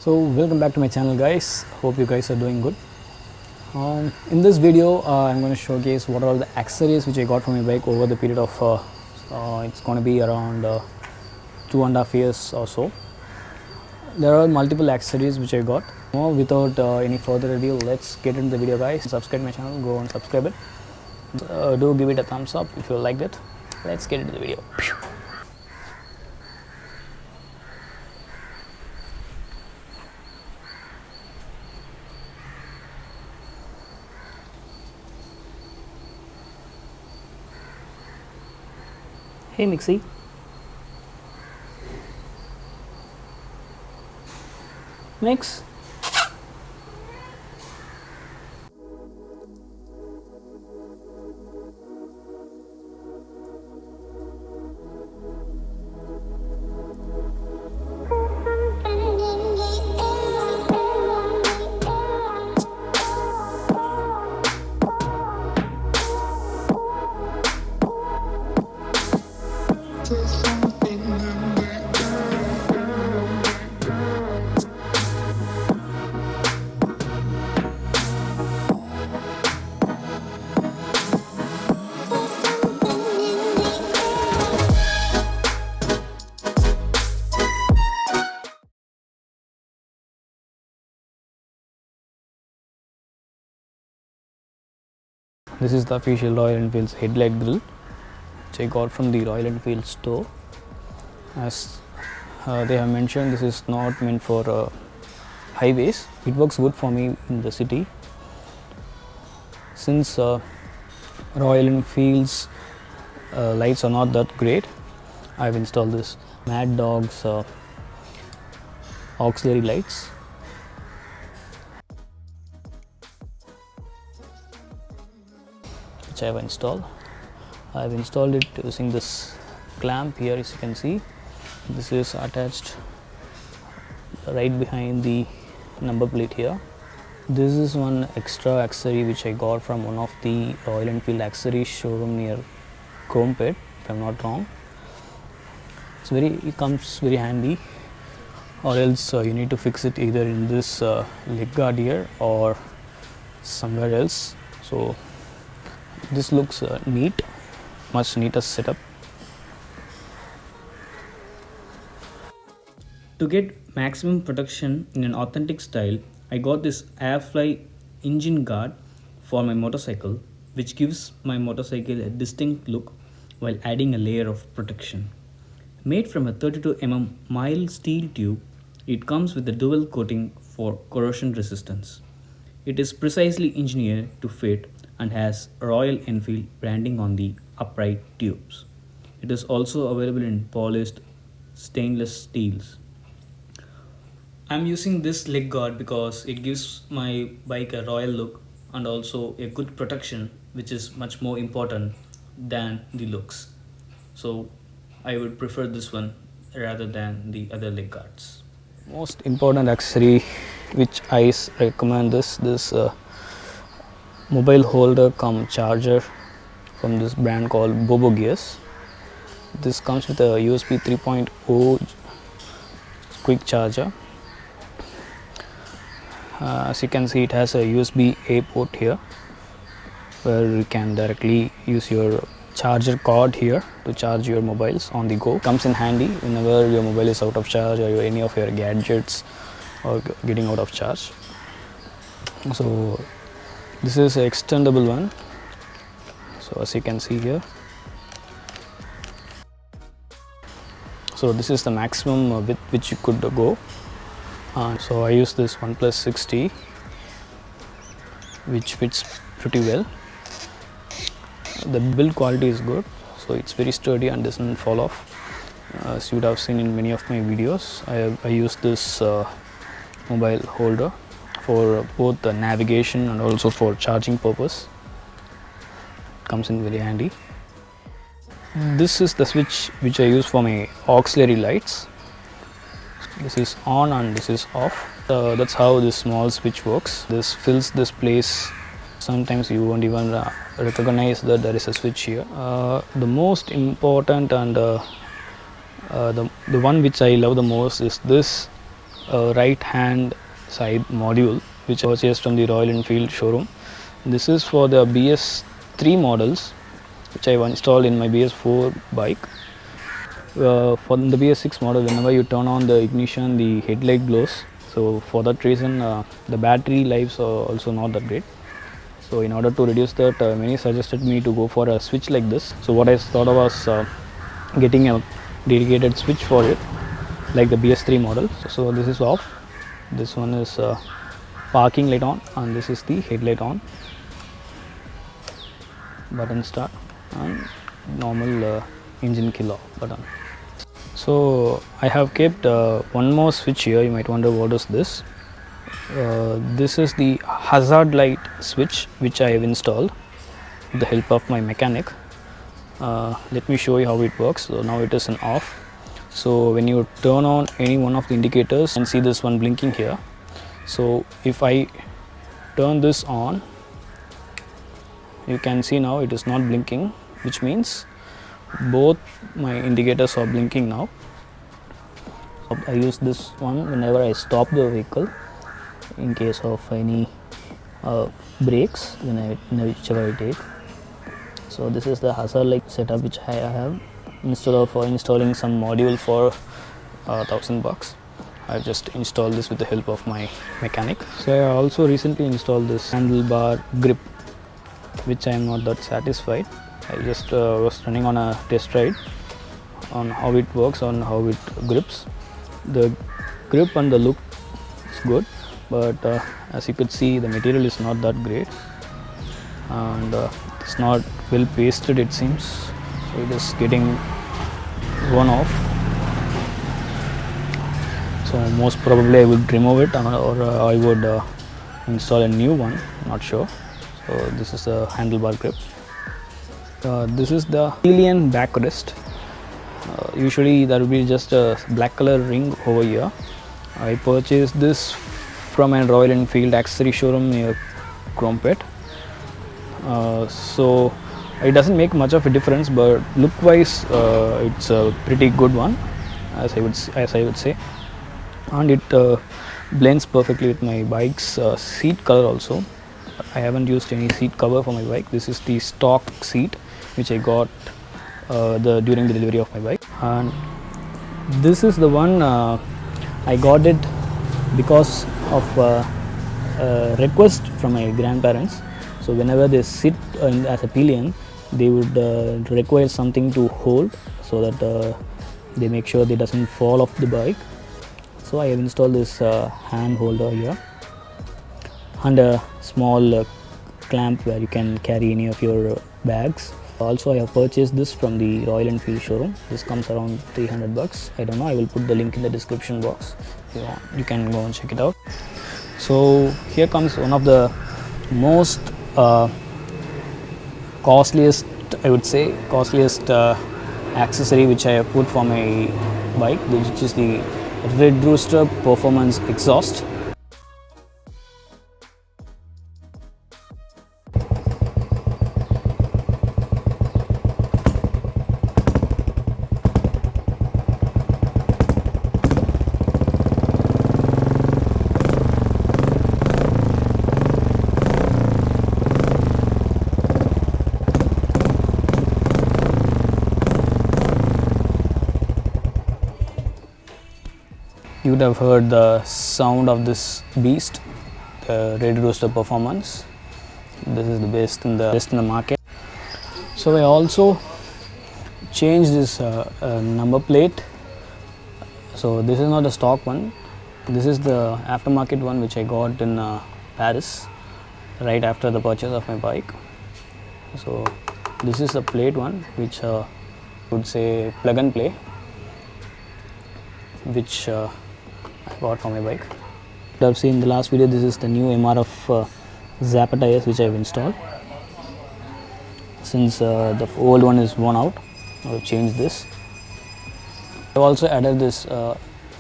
So welcome back to my channel, guys. Hope you guys are doing good. In this video I'm going to showcase what are all the accessories which I got from my bike over the period of it's going to be around 2.5 years or so. There are multiple accessories which I got. Without any further ado, let's get into the video, guys. Subscribe my channel, go and subscribe it. Do give it a thumbs up if you liked it. Let's get into the video. Hey Mixie. Mix. This is the official Royal Enfield's headlight grille, which I got from the Royal Enfield store. As they have mentioned, this is not meant for highways. It works good for me in the city. Since Royal Enfield's lights are not that great, I've installed this Mad Dog's auxiliary lights. Which I have installed. I have installed it using this clamp here, as you can see. This is attached right behind the number plate here. This is one extra accessory which I got from one of the Royal Enfield accessories showroom near Chromepet, if I'm not wrong. It comes very handy, or else you need to fix it either in this leg guard here or somewhere else. So this looks neat, much neater setup. To get maximum protection in an authentic style, I got this Airfly engine guard for my motorcycle, which gives my motorcycle a distinct look while adding a layer of protection. Made from a 32mm mild steel tube, it comes with a dual coating for corrosion resistance. It is precisely engineered to fit and has Royal Enfield branding on the upright tubes. It is also available in polished stainless steels. I'm using this leg guard because it gives my bike a royal look and also a good protection, which is much more important than the looks. So I would prefer this one rather than the other leg guards. Most important accessory which I recommend this mobile holder cum charger from this brand called Bobo Gears. This comes with a USB 3.0 quick charger. As you can see, it has a USB A port here where you can directly use your charger cord here to charge your mobiles on the go. Comes in handy whenever your mobile is out of charge or any of your gadgets are getting out of charge. So this is an extendable one. So as you can see here, so this is the maximum width which you could go. So I use this OnePlus 6T, which fits pretty well. The build quality is good, so it's very sturdy and doesn't fall off. As you would have seen in many of my videos, I use this mobile holder for both the navigation and also for charging purpose. Comes in very handy. This is the switch which I use for my auxiliary lights. This is on and this is off. That's how this small switch works. This fills this place. Sometimes you won't even recognize that there is a switch here. The most important and the one which I love the most is this right hand side module which I purchased from the Royal Enfield showroom. This is for the BS3 models which I installed in my BS4 bike. For the BS6 model, whenever you turn on the ignition, the headlight glows. So for that reason, the battery lives are also not that great. So in order to reduce that, many suggested me to go for a switch like this. So what I thought of was getting a dedicated switch for it, like the BS3 model. So this is off. This one is parking light on, and this is the headlight on. Button start and normal engine kill off button. So I have kept one more switch here. You might wonder what is this. This is the hazard light switch which I have installed with the help of my mechanic. Let me show you how it works. So now it is an off. So when you turn on any one of the indicators and see this one blinking here. So if I turn this on, you can see now it is not blinking, which means both my indicators are blinking now. I use this one whenever I stop the vehicle in case of any brakes whichever I take. So this is the hazard light setup which I have. Instead of installing some module for $1,000, I've just installed this with the help of my mechanic. So I also recently installed this handlebar grip, which I am not that satisfied. I just was running on a test ride on how it works, on how it grips. The grip and the look is good, but as you could see, the material is not that great, and it's not well pasted, it seems. So it is getting worn off. So most probably I would remove it, or I would install a new one, not sure. So this is the handlebar grip. This is the pillion backrest. Usually there will be just a black color ring over here. I purchased this from a Royal Enfield accessory showroom near Crompet. So it doesn't make much of a difference, but look wise it's a pretty good one, as I would say, and it blends perfectly with my bike's seat color also. I haven't used any seat cover for my bike. This is the stock seat which I got during the delivery of my bike, and this is the one I got it because of a request from my grandparents. So whenever they sit as a pillion, they would require something to hold so that they make sure they doesn't fall off the bike. So I have installed this hand holder here and a small clamp where you can carry any of your bags. Also I have purchased this from the Royal Enfield showroom. This comes around $300. I don't know, I will put the link in the description box. You can go and check it out. So here comes one of the most costliest, I would say, accessory which I have put for my bike, which is the Red Rooster Performance exhaust. You would have heard the sound of this beast, the Red Rooster Performance. This is the best in the market. So I also changed this number plate. So this is not a stock one. This is the aftermarket one which I got in Paris right after the purchase of my bike. So this is the plate one, which I would say plug and play, which I bought for my bike. You have seen in the last video, this is the new MRF Zappa tires which I have installed. Since the old one is worn out, I have changed this. I have also added this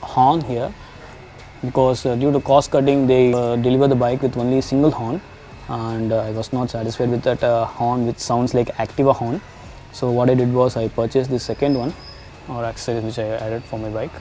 horn here because due to cost cutting, they deliver the bike with only a single horn, and I was not satisfied with that horn which sounds like Activa horn. So what I did was I purchased the second one, or accessories which I added for my bike.